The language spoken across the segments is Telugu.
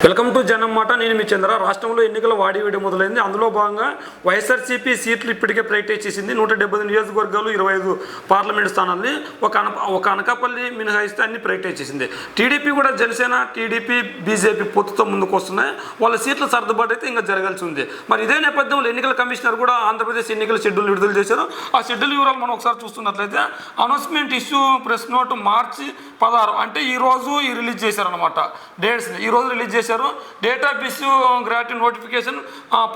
వెల్కమ్ టు జనం మాట. నేను మీ చంద్ర. రాష్ట్రంలో ఎన్నికల వాడివేడి మొదలైంది. అందులో భాగంగా వైఎస్ఆర్సీపీ సీట్లు ఇప్పటికే ప్రకటించేసింది చేసింది. 170 నియోజకవర్గాలు, 25 పార్లమెంటు స్థానాలని ఒక అనకాపల్లి మినహాయిస్తే అన్ని ప్రకటించేసింది చేసింది. టీడీపీ కూడా, జనసేన, టీడీపీ, బీజేపీ పొత్తుతో ముందుకు వస్తున్నాయి. వాళ్ళ సీట్ల సర్దుబాటు అయితే ఇంకా జరగాల్సి ఉంది. మరి ఇదే నేపథ్యంలో ఎన్నికల కమిషనర్ కూడా ఆంధ్రప్రదేశ్ ఎన్నికల షెడ్యూల్ విడుదల చేశారు. ఆ షెడ్యూల్ వివరాలు మనం ఒకసారి చూస్తున్నట్లయితే, announcement issue press note March 16 అంటే ఈరోజు రిలీజ్ చేశారనమాట. డేట్స్ని ఈరోజు రిలీజ్ చేశారు. డేట్ ఆఫ్ ఇష్యూ గ్రాట్యూ నోటిఫికేషన్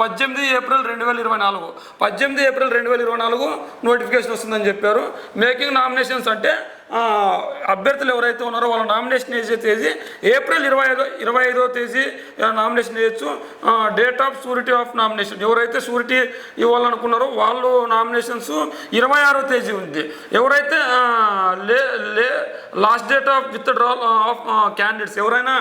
18 ఏప్రిల్ 2024. 18 ఏప్రిల్ 2024 నోటిఫికేషన్ వస్తుందని చెప్పారు. మేకింగ్ నామినేషన్స్ అంటే అభ్యర్థులు ఎవరైతే ఉన్నారో వాళ్ళ నామినేషన్ వేసే తేదీ ఏప్రిల్ 25వ తేదీ నామినేషన్ వేయచ్చు. Date of surety of nomination, ఎవరైతే షూరిటీ ఇవ్వాలనుకున్నారో వాళ్ళు నామినేషన్స్ 26వ తేదీ ఉంది. ఎవరైతే last date of withdrawal of candidates, ఎవరైనా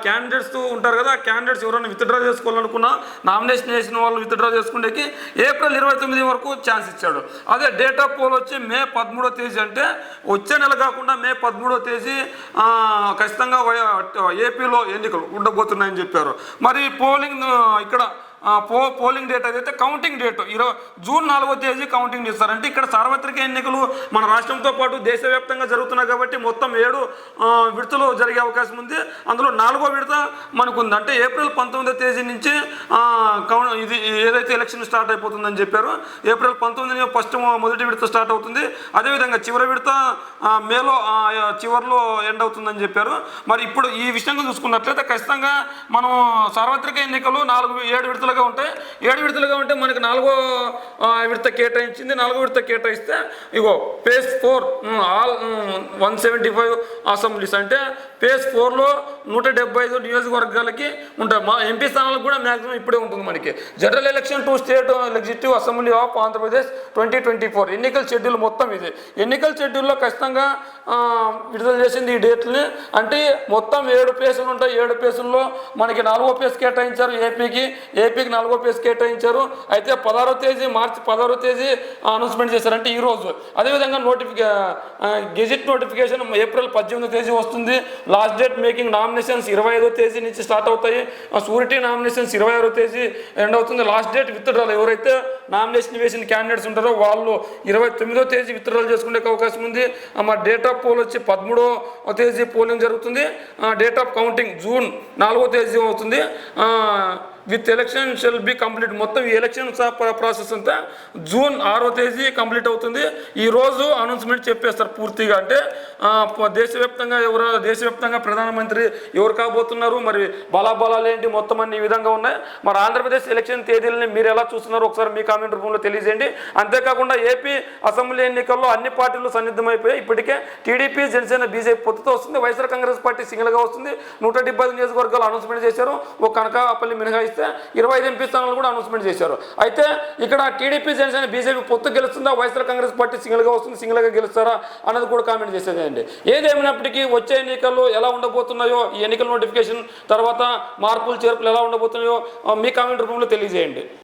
క్యాండిడేట్స్ ఉంటారు కదా, ఆ క్యాండిడేట్స్ ఎవరైనా విత్డ్రా చేసుకోవాలనుకున్నా నామినేషన్ వేసిన వాళ్ళు విత్డ్రా చేసుకునేకి ఏప్రిల్ 29 వరకు ఛాన్స్ ఇచ్చాడు. అదే డేట్ ఆఫ్ పోల్ వచ్చి మే 13వ తేదీ, అంటే వచ్చే నెల కాకుండా మే 13వ తేదీ ఖచ్చితంగా ఏపీలో ఎన్నికలు ఉండబోతున్నాయని చెప్పారు. మరి పోలింగ్ ఇక్కడ పోలింగ్ డేట్ అదైతే కౌంటింగ్ డేట్ జూన్ 4వ తేదీ కౌంటింగ్ చేస్తారు. అంటే ఇక్కడ సార్వత్రిక ఎన్నికలు మన రాష్ట్రంతో పాటు దేశవ్యాప్తంగా జరుగుతున్నాయి కాబట్టి మొత్తం 7 విడతలు జరిగే అవకాశం ఉంది. అందులో 4వ విడత మనకు ఉంది. అంటే ఏప్రిల్ 19వ తేదీ నుంచి ఇది ఏదైతే ఎలక్షన్ స్టార్ట్ అయిపోతుందని చెప్పారు. ఏప్రిల్ 19 ఫస్ట్ మొదటి విడత స్టార్ట్ అవుతుంది. అదేవిధంగా చివరి విడత మేలో చివరిలో ఎండ్ అవుతుందని చెప్పారు. మరి ఇప్పుడు ఈ విషయంగా చూసుకున్నట్లయితే ఖచ్చితంగా మనం సార్వత్రిక ఎన్నికలు 7 విడతలుగా ఉంటాయి. 7 విడతలుగా ఉంటే మనకి 4వ విడత కేటాయించింది. 4వ విడత కేటాయిస్తే ఇగో ఫేజ్ 4 ఆల్ 175 అసెంబ్లీస్, అంటే ఫేజ్ 4లో 175 నియోజకవర్గాలకి ఉంటాయి. మా ఎంపీ స్థానాలకు కూడా మ్యాక్సిమం ఇప్పుడే ఉంటుంది మనకి. General election to state legislative assembly of Andhra Pradesh 2024 ఎన్నికల షెడ్యూల్ మొత్తం ఇది. ఎన్నికల షెడ్యూల్లో ఖచ్చితంగా విడుదల చేసింది ఈ డేట్ని. అంటే మొత్తం 7 పేసులు ఉంటాయి. 7 పేసుల్లో మనకి 4వ పేస్ కేటాయించారు. ఏపీకి 4వ పేస్ కేటాయించారు. అయితే 16వ తేదీ మార్చి 16వ తేదీ అనౌన్స్మెంట్ చేశారు, అంటే ఈరోజు. అదేవిధంగా గెజిట్ నోటిఫికేషన్ ఏప్రిల్ 18వ తేదీ వస్తుంది. లాస్ట్ డేట్ మేకింగ్ నామినేషన్స్ 25వ తేదీ నుంచి స్టార్ట్ అవుతాయి. షూరిటీ నామినేషన్స్ 26వ తేదీ ఎండ్ అవుతుంది. లాస్ట్ డేట్ విత్డ్రాల్, ఎవరైతే నామినేషన్ వేసిన క్యాండిడేట్స్ ఉంటారో వాళ్ళు 29వ తేదీ విత్డ్రాల్ చేసుకునే అవకాశం ఉంది. మా డేట్ ఆఫ్ పోల్ వచ్చి 13వ తేదీ పోలింగ్ జరుగుతుంది. డేట్ ఆఫ్ కౌంటింగ్ జూన్ 4వ తేదీ అవుతుంది. With election shall be complete, మొత్తం ఈ ఎలక్షన్ ప్రాసెస్ అంతా జూన్ 6వ తేదీ కంప్లీట్ అవుతుంది. ఈరోజు అనౌన్స్మెంట్ చెప్పేస్తారు పూర్తిగా. అంటే దేశవ్యాప్తంగా ప్రధానమంత్రి ఎవరు కాబోతున్నారు, మరి బలాబలాలు ఏంటి, మొత్తం అన్ని ఈ విధంగా ఉన్నాయి. మరి ఆంధ్రప్రదేశ్ ఎలక్షన్ తేదీలని మీరు ఎలా చూస్తున్నారు ఒకసారి మీ కామెంట్ రూపంలో తెలియజేయండి. అంతేకాకుండా ఏపీ అసెంబ్లీ ఎన్నికల్లో అన్ని పార్టీలు సన్నిద్ధమైపోయాయి. ఇప్పటికే టీడీపీ, జనసేన, బీజేపీ పొత్తుతో వస్తుంది. వైఎస్ఆర్ కాంగ్రెస్ పార్టీ సింగిల్గా వస్తుంది. 175 నియోజకవర్గాలు అనౌన్స్మెంట్ చేశారు. ఒక కనకాపల్లి మినహాయిస్తే 25 ఎంపీ స్థానాలు కూడా అనౌన్స్మెంట్ చేశారు. అయితే ఇక్కడ టీడీపీ, జనసేన, బీజేపీ పొత్తు గెలుస్తుందా, వైఎస్ఆర్ కాంగ్రెస్ పార్టీ సింగిల్గా వస్తుంది, సింగిల్గా గెలుస్తారా అన్నది కూడా కామెంట్ చేసేదండి. ఏదేమైనప్పటికీ వచ్చే ఎన్నికల్లో ఎలా ఉండబోతున్నాయో, ఈ ఎన్నికల నోటిఫికేషన్ తర్వాత మార్పులు చేర్పులు ఎలా ఉండబోతున్నాయో మీ కామెంట్ రూపంలో తెలియజేయండి.